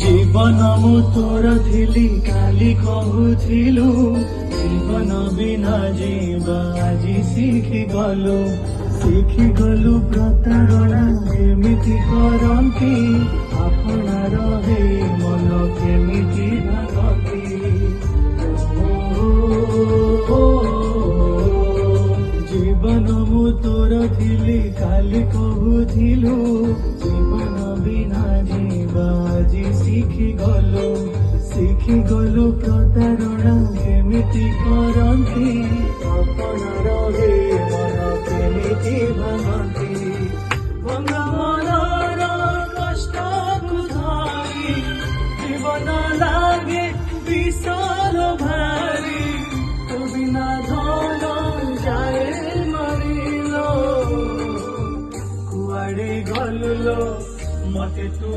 জীবন মু তোর থিলি কালি কহুথিলু জীবন বিনা জীবা আজি শিখিগলু প্রতারଣା কেমিতি କରନ୍ତି ଆପଣାର ହେଇ ମନ କେମିତି ଭାଙ୍ଗନ୍ତି জীবন মু তোর থিলি কালি কহুথিলু জীবন বিনা জীবা আজি শিখিগলু ପ୍ରତାରଣା କେମିତି କରନ୍ତି ଆପଣାର ହେଇ ମନ କେମିତି ଭାଙ୍ଗନ୍ତି ଭଙ୍ଗା ମନର କଷ୍ଟକୁ ଧରି ଜୀବନ ଲାଗେ ବିଷର ଭାରି ତୁ ବିନା ଧନ ଯାଏ ମରିଲ କୁଆଡ଼େ ଗଲୁ ଲୋ ମତେ ତୁ